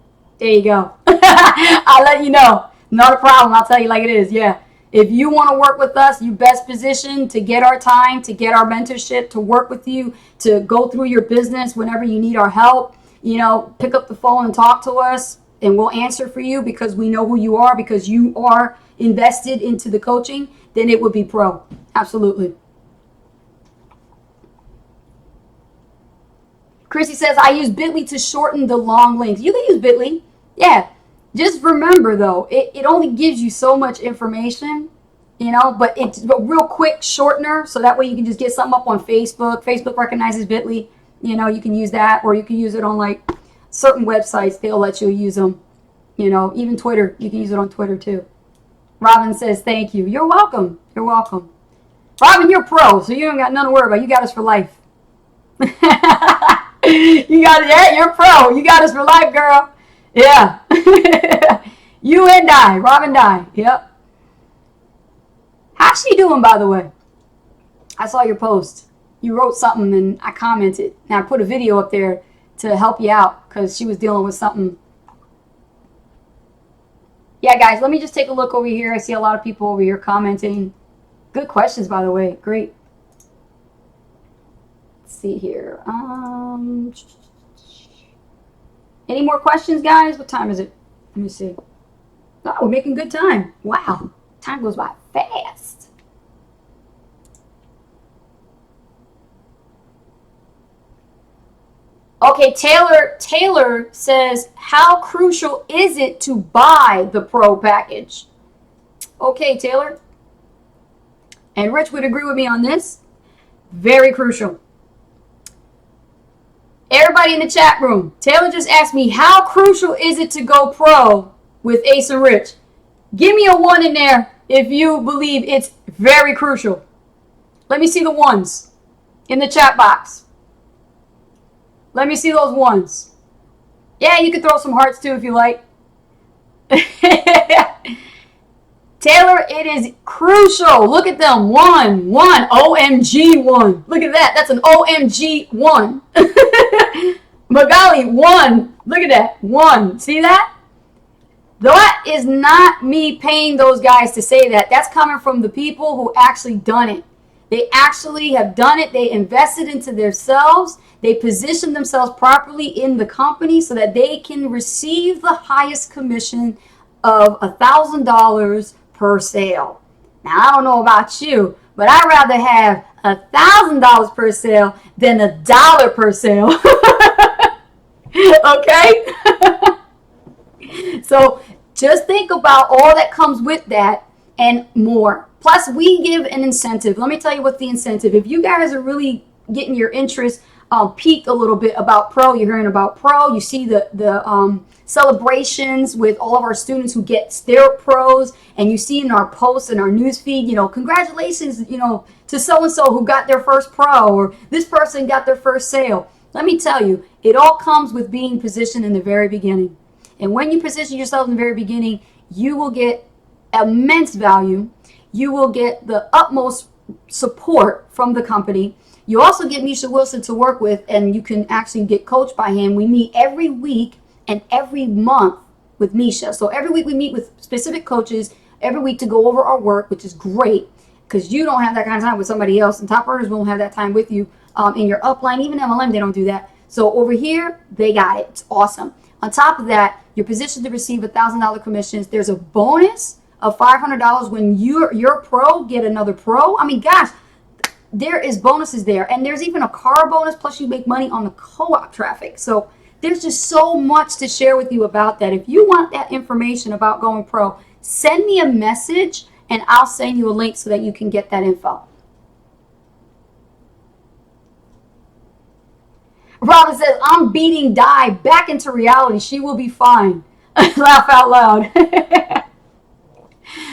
There you go. I'll let you know. Not a problem. I'll tell you like it is. Yeah. If you want to work with us, you best positioned to get our time, to get our mentorship, to work with you, to go through your business whenever you need our help. Pick up the phone and talk to us and we'll answer for you because we know who you are, because you are invested into the coaching. Then it would be pro. Absolutely. Chrissy says, I use Bitly to shorten the long links. You can use Bitly. Yeah. Just remember, though, it only gives you so much information, but it's a real quick shortener. So that way you can just get something up on Facebook. Facebook recognizes Bitly. You can use that, or you can use it on like certain websites. They'll let you use them. Even Twitter. You can use it on Twitter, too. Robin says, thank you. You're welcome. You're welcome. Robin, you're pro, so you don't got nothing to worry about. You got us for life. You're pro. You got us for life, girl. Yeah. You and I, Robin Dye. Yep. How's she doing, by the way? I saw your post. You wrote something and I commented. And I put a video up there to help you out because she was dealing with something. Yeah, guys, let me just take a look over here. I see a lot of people over here commenting. Good questions, by the way. Great. See here. Any more questions, guys? What time is it? Let me see. Oh, we're making good time. Wow. Time goes by fast. Okay, Taylor says, how crucial is it to buy the pro package? Okay, Taylor. And Rich would agree with me on this. Very crucial. Everybody in the chat room, Taylor just asked me, how crucial is it to go pro with Ace and Rich? Give me a 1 in there if you believe it's very crucial. Let me see the ones in the chat box. Let me see those ones. Yeah, you can throw some hearts too if you like. Taylor, it is crucial. Look at them. One. OMG 1. Look at that. That's an OMG 1. Magali, 1. Look at that. 1. See that? That is not me paying those guys to say that. That's coming from the people who actually done it. They actually have done it. They invested into themselves. They positioned themselves properly in the company so that they can receive the highest commission of $1,000 per sale. Now, I don't know about you, but I'd rather have $1,000 per sale than $1 per sale. Okay? So just think about all that comes with that and more. Plus, we give an incentive. Let me tell you what the incentive. If you guys are really getting your interest piqued a little bit about Pro, you're hearing about Pro, you see the celebrations with all of our students who get their pros, and you see in our posts and our news feed, congratulations, to so-and-so who got their first pro, or this person got their first sale. Let me tell you, it all comes with being positioned in the very beginning. And when you position yourself in the very beginning, you will get immense value. You will get the utmost support from the company. You also get Misha Wilson to work with, and you can actually get coached by him. We meet every week and every month with Misha. So every week we meet with specific coaches every week to go over our work, which is great because you don't have that kind of time with somebody else, and top earners won't have that time with you in your upline. Even MLM, they don't do that. So over here, they got it. It's awesome. On top of that, you're positioned to receive $1,000 commissions. There's a bonus of $500 when your pro get another pro. I mean, gosh, there is bonuses there. And there's even a car bonus, plus you make money on the co-op traffic. So there's just so much to share with you about that. If you want that information about going pro, send me a message and I'll send you a link so that you can get that info. Robin says, I'm beating Di back into reality. She will be fine. Laugh out loud.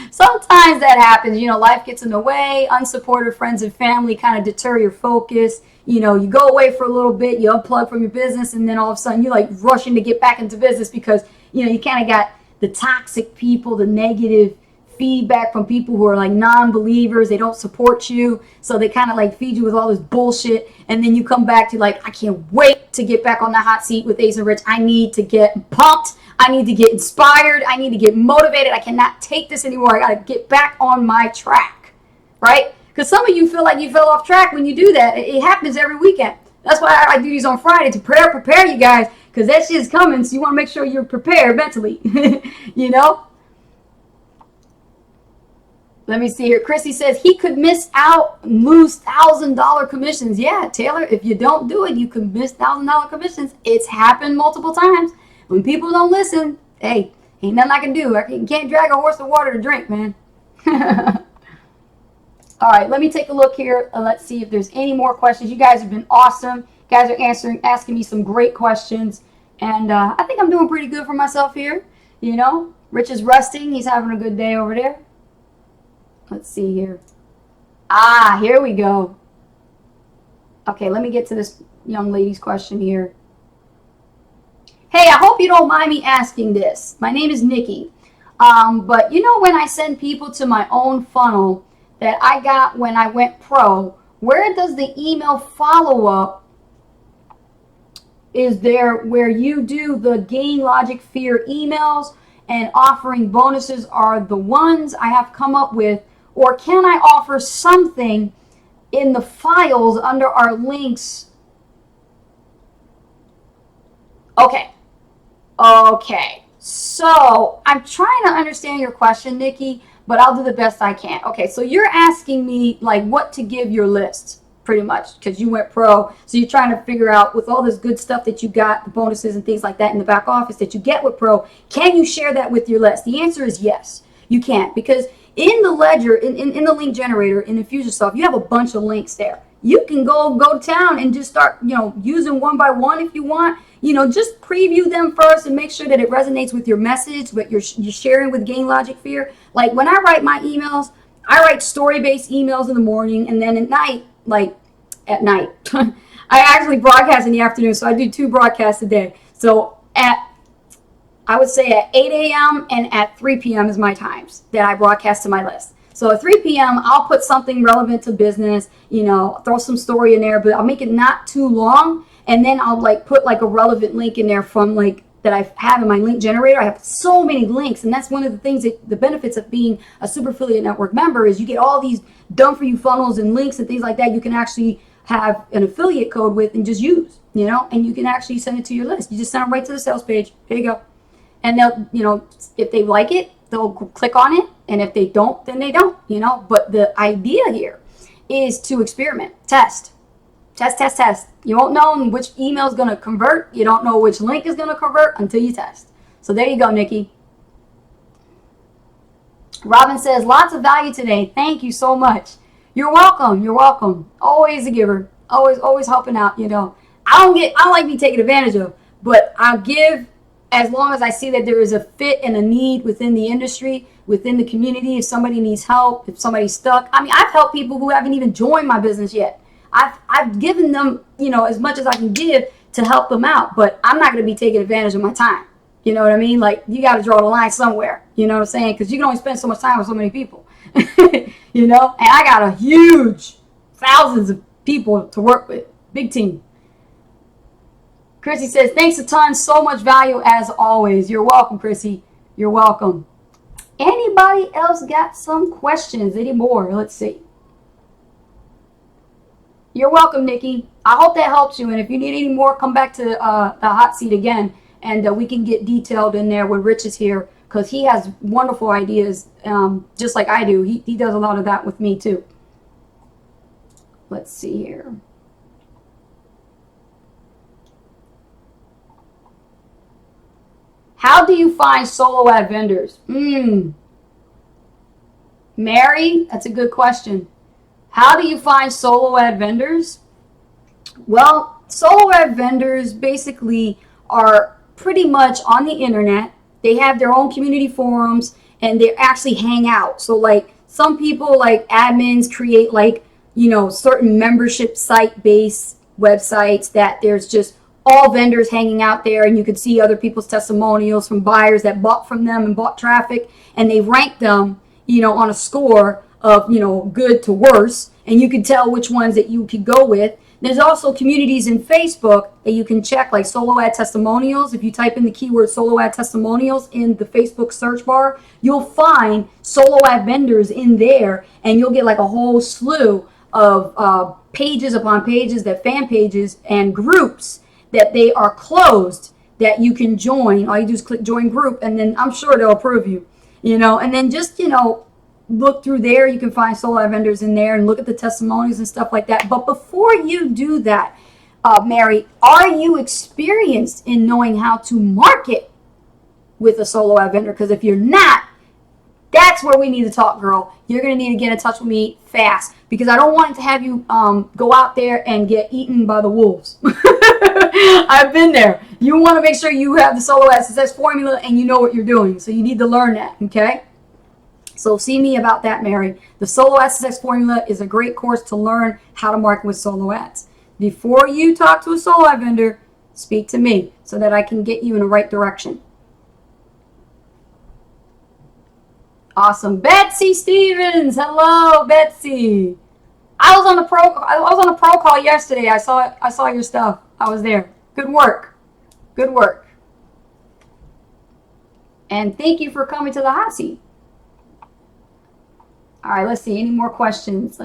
Sometimes that happens. Life gets in the way. Unsupportive friends and family kind of deter your focus. You go away for a little bit, you unplug from your business, and then all of a sudden you're like rushing to get back into business because, you kind of got the toxic people, the negative feedback from people who are like non-believers. They don't support you, so they kind of like feed you with all this bullshit, and then you come back to like, I can't wait to get back on the hot seat with Ace and Rich. I need to get pumped. I need to get inspired. I need to get motivated. I cannot take this anymore. I got to get back on my track, right? Because some of you feel like you fell off track when you do that. It happens every weekend. That's why I do these on Friday to prepare you guys, because that shit's coming, so you want to make sure you're prepared mentally, Let me see here. Chrissy says he could miss out, lose $1,000 commissions. Yeah, Taylor, if you don't do it, you could miss $1,000 commissions. It's happened multiple times. When people don't listen, hey, ain't nothing I can do. You can't drag a horse to water to drink, man. All right, let me take a look here. Let's see if there's any more questions. You guys have been awesome. You guys are asking me some great questions. And I think I'm doing pretty good for myself here. Rich is resting. He's having a good day over there. Let's see here. Here we go. Okay, let me get to this young lady's question here. Hey, I hope you don't mind me asking this. My name is Nikki. But when I send people to my own funnel that I got when I went pro, where does the email follow-up? Is there where you do the gain logic fear emails and offering bonuses are the ones I have come up with? Or can I offer something in the files under our links? Okay. So I'm trying to understand your question, Nikki, but I'll do the best I can. Okay, so you're asking me like what to give your list, pretty much, because you went pro. So you're trying to figure out with all this good stuff that you got, the bonuses and things like that in the back office that you get with pro, can you share that with your list? The answer is yes, you can, because in the ledger, in the link generator, in Infusionsoft, you have a bunch of links there. You can go to town and just start, using one by one if you want. Just preview them first and make sure that it resonates with your message, what you're sharing with Gain Logic Fear. Like when I write my emails, I write story-based emails in the morning, and then at night, I actually broadcast in the afternoon, so I do 2 broadcasts a day. So I would say at 8 a.m. and at 3 p.m. is my times that I broadcast to my list. So at 3 p.m., I'll put something relevant to business, throw some story in there, but I'll make it not too long. And then I'll put a relevant link in there from that I have in my link generator. I have so many links, and that's one of the things the benefits of being a Super Affiliate Network member is you get all these done for you funnels and links and things like that. You can actually have an affiliate code with and just use, and you can actually send it to your list. You just send them right to the sales page. Here you go. And they'll, if they like it, they'll click on it. And if they don't, then they don't, But the idea here is to experiment, test. Test, test, test. You won't know which email is going to convert. You don't know which link is going to convert until you test. So there you go, Nikki. Robin says, lots of value today. Thank you so much. You're welcome. You're welcome. Always a giver. Always helping out, you know. I don't like being taken advantage of, but I'll give as long as I see that there is a fit and a need within the industry, within the community. If somebody needs help, if somebody's stuck. I mean, I've helped people who haven't even joined my business yet. I've given them, you know, as much as I can give to help them out, but I'm not going to be taking advantage of my time. You know what I mean? Like, you got to draw the line somewhere. You know what I'm saying? Because you can only spend so much time with so many people. You know? And I got a huge, thousands of people to work with. Big team. Chrissy says, thanks a ton. So much value as always. You're welcome, Chrissy. You're welcome. Anybody else got some questions anymore? Let's see. You're welcome, Nikki. I hope that helps you. And if you need any more, come back to the hot seat again. And we can get detailed in there when Rich is here, because he has wonderful ideas, just like I do. He does a lot of that with me, too. Let's see here. How do you find solo ad vendors? Mary, that's a good question. How do you find solo ad vendors? Well, solo ad vendors basically are pretty much on the internet. They have their own community forums and they actually hang out. So like some people, like admins, create like, you know, certain membership site based websites that there's just all vendors hanging out there, and you can see other people's testimonials from buyers that bought from them and bought traffic, and they rank them, you know, on a score of, you know, good to worse, and you can tell which ones that you could go with. There's also communities in Facebook that you can check, like solo ad testimonials. If you type in the keyword solo ad testimonials in the Facebook search bar, you'll find solo ad vendors in there, and you'll get like a whole slew of pages upon pages, that fan pages and groups that they are closed that you can join. All you do is click join group, and then I'm sure they'll approve you, you know, and then just, you know, look through there. You can find solo ad vendors in there and look at the testimonies and stuff like that. But before you do that, Mary, are you experienced in knowing how to market with a solo ad vendor? Because if you're not, that's where we need to talk, girl. You're going to need to get in touch with me fast, because I don't want to have you go out there and get eaten by the wolves. I've been there. You want to make sure you have the solo ad success formula and you know what you're doing. So you need to learn that, okay? So see me about that, Mary. The Solo Ad Success Formula is a great course to learn how to market with solo ads. Before you talk to a solo ad vendor, speak to me so that I can get you in the right direction. Awesome. Betsy Stevens. Hello, Betsy. I was on a pro call yesterday. I saw your stuff. I was there. Good work. Good work. And thank you for coming to the hot seat. All right, let's see. Any more questions?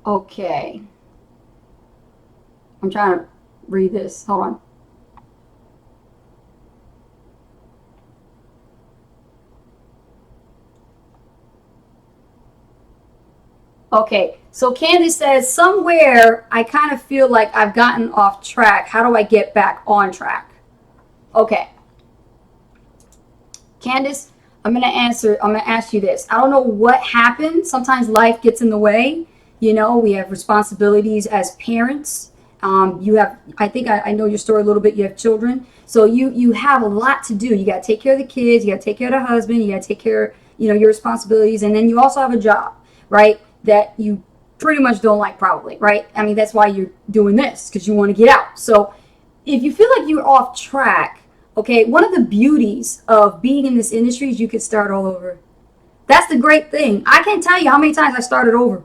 Okay. I'm trying to read this. Hold on. Okay, so Candace says, somewhere I kind of feel like I've gotten off track. How do I get back on track? Okay. Candace, I'm going to ask you this. I don't know what happened. Sometimes life gets in the way. You know, we have responsibilities as parents. You have, I think I know your story a little bit. You have children. So you have a lot to do. You got to take care of the kids. You got to take care of the husband. You got to take care of, you know, your responsibilities. And then you also have a job, right, that you pretty much don't like, probably, right? I mean, that's why you're doing this, because you want to get out. So if you feel like you're off track, okay, one of the beauties of being in this industry is you can start all over. That's the great thing. I can't tell you how many times I started over.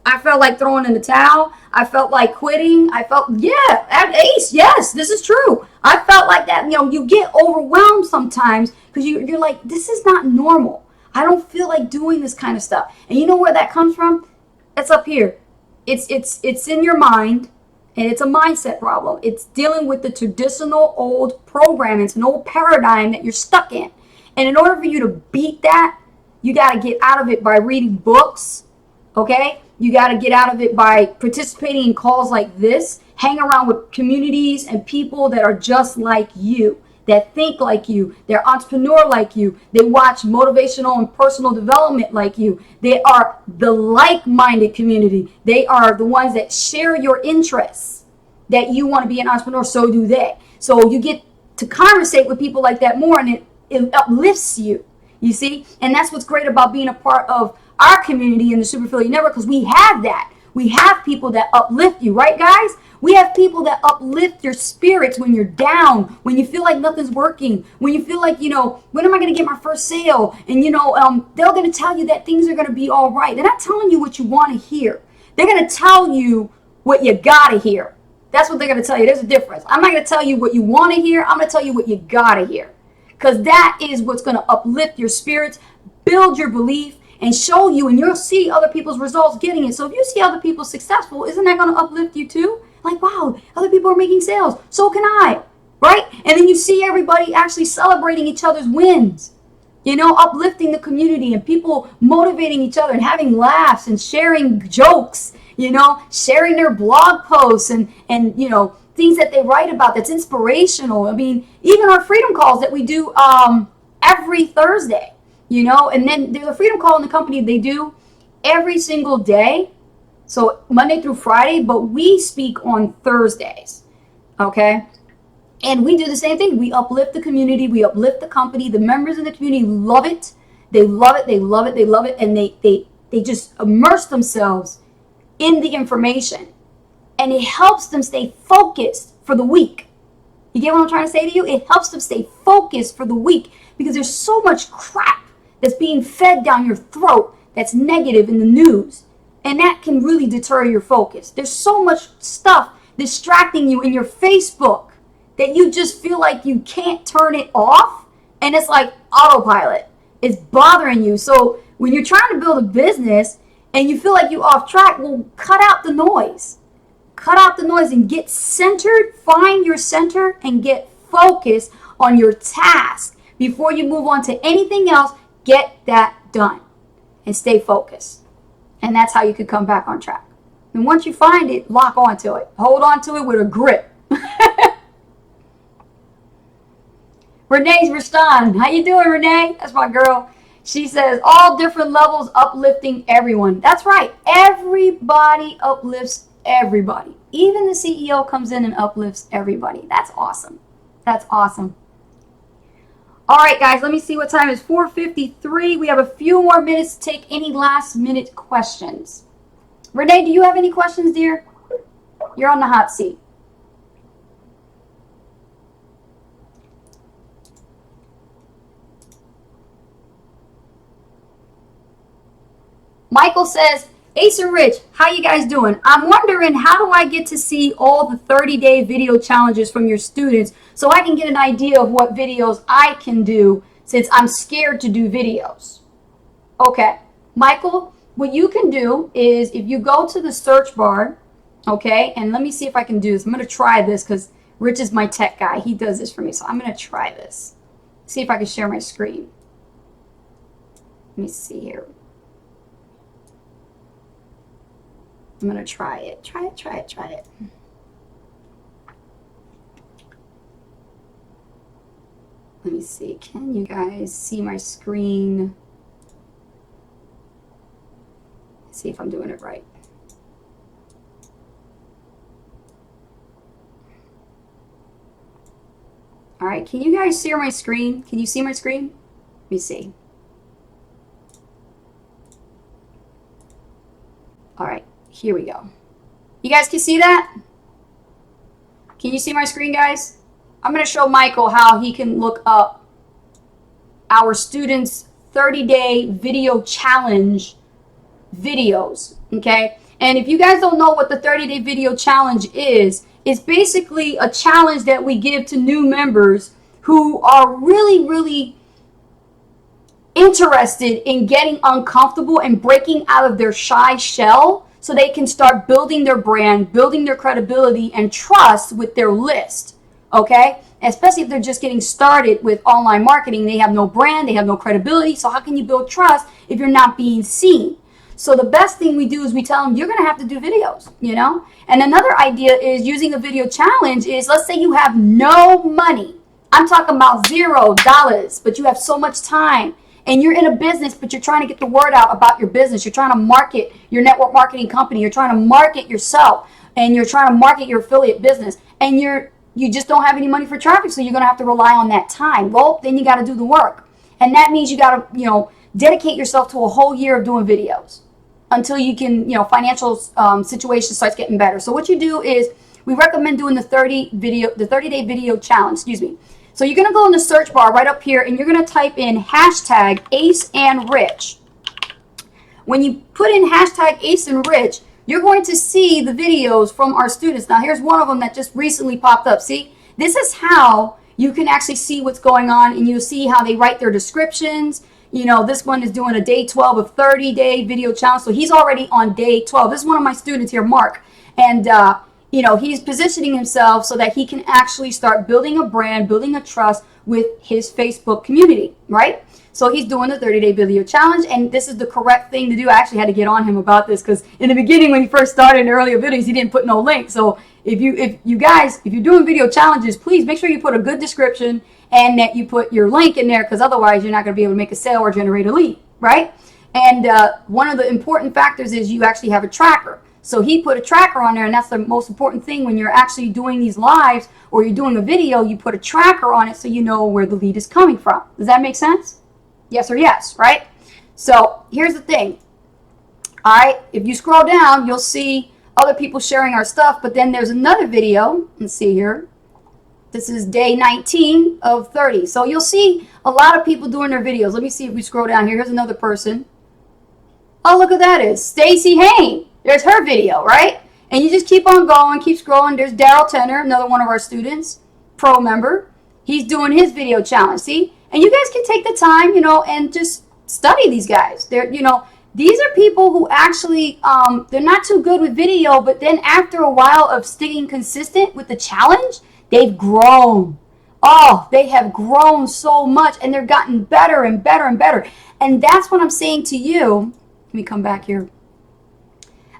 I felt like throwing in the towel. I felt like quitting. I felt, yeah, at Ace, yes, this is true. I felt like that. You know, you get overwhelmed sometimes because you're like, this is not normal. I don't feel like doing this kind of stuff. And you know where that comes from? It's up here. It's in your mind. And it's a mindset problem. It's dealing with the traditional old program. It's an old paradigm that you're stuck in. And in order for you to beat that, you got to get out of it by reading books, okay? You got to get out of it by participating in calls like this, hang around with communities and people that are just like you, that think like you, they're entrepreneur like you, they watch motivational and personal development like you. They are the like-minded community. They are the ones that share your interests, that you want to be an entrepreneur, so do they. So you get to conversate with people like that more, and it uplifts you, you see? And that's what's great about being a part of our community in the Super Affiliate Network, because we have that. We have people that uplift you, right, guys? We have people that uplift your spirits when you're down, when you feel like nothing's working, when you feel like, when am I going to get my first sale? And, they're going to tell you that things are going to be all right. They're not telling you what you want to hear. They're going to tell you what you got to hear. That's what they're going to tell you. There's a difference. I'm not going to tell you what you want to hear. I'm going to tell you what you got to hear, because that is what's going to uplift your spirits, build your belief, and show you, and you'll see other people's results getting it. So if you see other people successful, isn't that going to uplift you too? Like, wow, other people are making sales, so can I, right? And then you see everybody actually celebrating each other's wins, uplifting the community and people motivating each other and having laughs and sharing jokes, sharing their blog posts and things that they write about that's inspirational. I mean, even our freedom calls that we do every Thursday, and then there's a freedom call in the company they do every single day. So Monday through Friday, but we speak on Thursdays, okay? And we do the same thing. We uplift the community. We uplift the company. The members in the community love it. They love it. They love it. They love it. And they just immerse themselves in the information. And it helps them stay focused for the week. You get what I'm trying to say to you? It helps them stay focused for the week, because there's so much crap that's being fed down your throat that's negative in the news. And that can really deter your focus. There's so much stuff distracting you in your Facebook that you just feel like you can't turn it off. And it's like autopilot. It's bothering you. So when you're trying to build a business and you feel like you're off track, well, cut out the noise. Cut out the noise and get centered. Find your center and get focused on your task. Before you move on to anything else, get that done and stay focused. And that's how you could come back on track. And once you find it, lock onto it. Hold on to it with a grip. Renee's responding. How you doing, Renee? That's my girl. She says, all different levels uplifting everyone. That's right. Everybody uplifts everybody. Even the CEO comes in and uplifts everybody. That's awesome. That's awesome. All right, guys, let me see what time it is. 4:53. We have a few more minutes to take any last minute questions. Renee, do you have any questions, dear? You're on the hot seat. Michael says, Ace and Rich, how you guys doing? I'm wondering, how do I get to see all the 30-day video challenges from your students so I can get an idea of what videos I can do, since I'm scared to do videos? Okay, Michael, what you can do is, if you go to the search bar, okay, and let me see if I can do this. I'm going to try this because Rich is my tech guy. He does this for me, so I'm going to try this. See if I can share my screen. Let me see here. I'm going to try it. Try it. Let me see. Can you guys see my screen? Let's see if I'm doing it right. All right. Can you guys see my screen? Can you see my screen? Let me see. All right. Here we go. You guys can see that? Can you see my screen, guys? I'm going to show Michael how he can look up our students' 30-day video challenge videos, okay? And if you guys don't know what the 30-day video challenge is, it's basically a challenge that we give to new members who are really, really interested in getting uncomfortable and breaking out of their shy shell, so so they can start building their brand, building their credibility and trust with their list. Okay? Especially if they're just getting started with online marketing. They have no brand, they have no credibility. So how can you build trust if you're not being seen? So the best thing we do is we tell them you're going to have to do videos, you know? And another idea is using a video challenge is, let's say you have no money. I'm talking about $0, but you have so much time and you're in a business, but you're trying to get the word out about your business. You're trying to market your network marketing company. You're trying to market yourself and you're trying to market your affiliate business, and you just don't have any money for traffic. So you're going to have to rely on that time. Well, then you got to do the work. And that means you got to, dedicate yourself to a whole year of doing videos until you can, financial situation starts getting better. So what you do is we recommend doing the 30-day video challenge, So you're going to go in the search bar right up here and you're going to type in hashtag Ace and Rich. When you put in hashtag Ace and Rich, you're going to see the videos from our students. Now here's one of them that just recently popped up. See, this is how you can actually see what's going on, and you'll see how they write their descriptions. This one is doing a day 12 of 30-day video challenge. So he's already on day 12. This is one of my students here, Mark. And, he's positioning himself so that he can actually start building a brand, building a trust with his Facebook community, right? So he's doing the 30-day video challenge, and this is the correct thing to do. I actually had to get on him about this because in the beginning when he first started in earlier videos, he didn't put no link. So if you're doing video challenges, please make sure you put a good description and that you put your link in there, because otherwise you're not going to be able to make a sale or generate a lead, right? And one of the important factors is you actually have a tracker. So he put a tracker on there, and that's the most important thing when you're actually doing these lives or you're doing a video. You put a tracker on it so you know where the lead is coming from. Does that make sense? Yes or yes, right? So here's the thing. All right, if you scroll down, you'll see other people sharing our stuff, but then there's another video. Let's see here. This is day 19 of 30. So you'll see a lot of people doing their videos. Let me see if we scroll down here. Here's another person. Oh, look at that is Stacy Hain. There's her video, right? And you just keep on going, keep scrolling. There's Daryl Tenner, another one of our students, pro member. He's doing his video challenge, see? And you guys can take the time, and just study these guys. These are people who actually, they're not too good with video, but then after a while of staying consistent with the challenge, they've grown. Oh, they have grown so much, and they're gotten better and better and better. And that's what I'm saying to you. Let me come back here.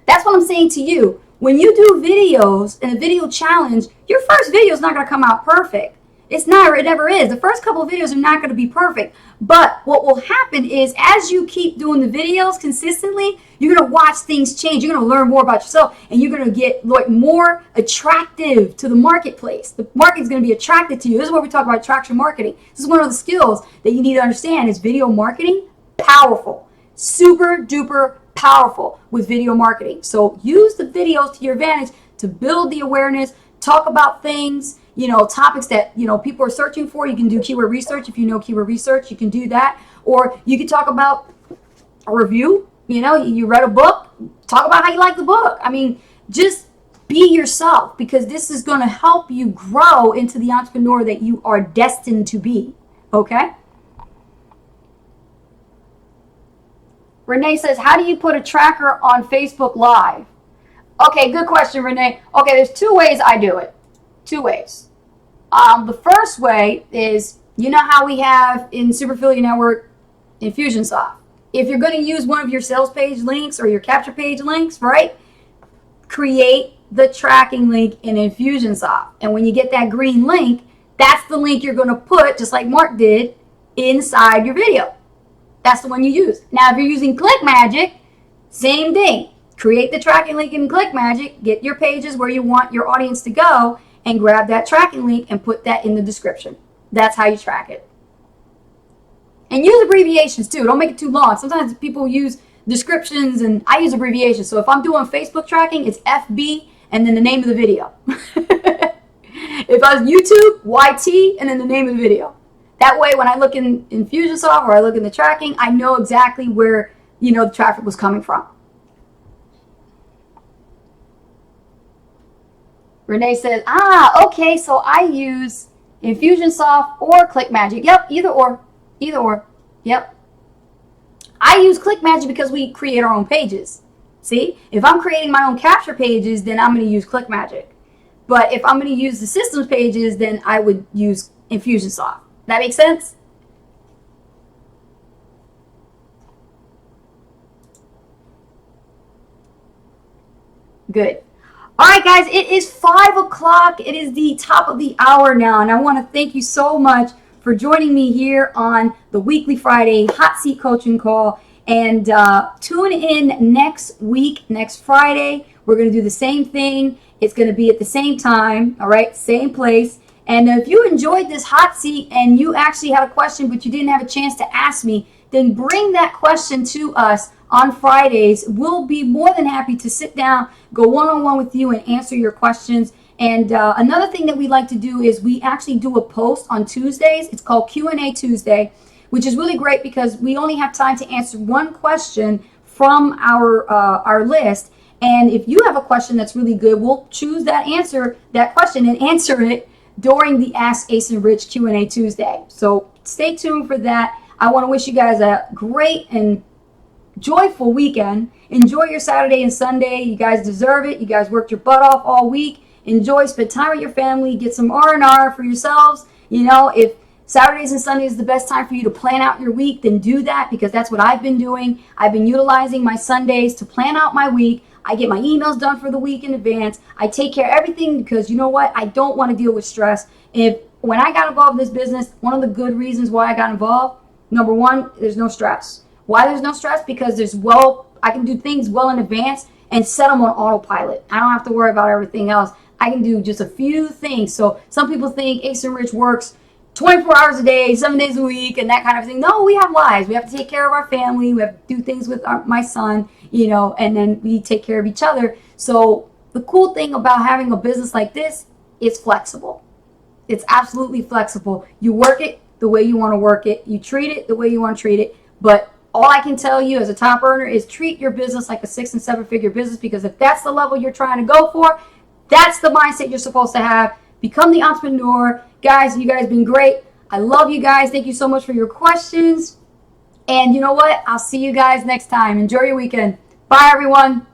That's what I'm saying to you. When you do videos in a video challenge, your first video is not going to come out perfect. It's not, it never is. The first couple of videos are not going to be perfect. But what will happen is as you keep doing the videos consistently, you're going to watch things change. You're going to learn more about yourself, and you're going to get more attractive to the marketplace. The market's going to be attracted to you. This is what we talk about attraction marketing. This is one of the skills that you need to understand is video marketing. Powerful. Super duper powerful with video marketing. So use the videos to your advantage to build the awareness, talk about things, topics that, people are searching for. You can do keyword research. If you know keyword research, you can do that. Or you can talk about a review. You read a book, talk about how you like the book. I mean, just be yourself, because this is going to help you grow into the entrepreneur that you are destined to be. Okay? Renee says, how do you put a tracker on Facebook Live? Okay, good question, Renee. Okay, there's two ways I do it. Two ways. The first way is, how we have in Super Affiliate Network Infusionsoft. If you're going to use one of your sales page links or your capture page links, right? Create the tracking link in Infusionsoft. And when you get that green link, that's the link you're going to put, just like Mark did, inside your video. That's the one you use. Now, if you're using ClickMagick, same thing. Create the tracking link in ClickMagick, get your pages where you want your audience to go, and grab that tracking link and put that in the description. That's how you track it. And use abbreviations too. Don't make it too long. Sometimes people use descriptions, and I use abbreviations. So if I'm doing Facebook tracking, it's FB and then the name of the video. If I was YouTube, YT, and then the name of the video. That way, when I look in Infusionsoft or I look in the tracking, I know exactly where, the traffic was coming from. Renee says, okay, so I use Infusionsoft or ClickMagick. Yep, either or. Yep. I use ClickMagick because we create our own pages. See, if I'm creating my own capture pages, then I'm going to use ClickMagick. But if I'm going to use the systems pages, then I would use Infusionsoft. That makes sense? Good. All right, guys, it is 5 o'clock. It is the top of the hour now, and I want to thank you so much for joining me here on the weekly Friday Hot Seat Coaching Call. And tune in next week, next Friday. We're going to do the same thing. It's going to be at the same time, all right, same place. And if you enjoyed this hot seat and you actually had a question but you didn't have a chance to ask me, then bring that question to us on Fridays. We'll be more than happy to sit down, go one-on-one with you and answer your questions. And another thing that we like to do is we actually do a post on Tuesdays. It's called Q&A Tuesday, which is really great because we only have time to answer one question from our list. And if you have a question that's really good, we'll choose that question and answer it during the Ask Ace and Rich Q&A Tuesday. So stay tuned for that. I want to wish you guys a great and joyful weekend. Enjoy your Saturday and Sunday. You guys deserve it. You guys worked your butt off all week. Enjoy, spend time with your family, get some R&R for yourselves. You know, if Saturdays and Sundays is the best time for you to plan out your week, then do that, because that's what I've been doing. I've been utilizing my Sundays to plan out my week. I get my emails done for the week in advance. I take care of everything because you know what? I don't want to deal with stress. When I got involved in this business, one of the good reasons why I got involved, number one, there's no stress. Why there's no stress? Because I can do things well in advance and set them on autopilot. I don't have to worry about everything else. I can do just a few things. So some people think Ace and Rich works 24 hours a day, 7 days a week, and that kind of thing. No, we have lives. We have to take care of our family. We have to do things with my son, you know, and then we take care of each other. So the cool thing about having a business like this is flexible. It's absolutely flexible. You work it the way you want to work it. You treat it the way you want to treat it. But all I can tell you as a top earner is treat your business like a 6 and 7 figure business, because if that's the level you're trying to go for, that's the mindset you're supposed to have. Become the entrepreneur. Guys, you guys have been great. I love you guys. Thank you so much for your questions. And you know what? I'll see you guys next time. Enjoy your weekend. Bye, everyone.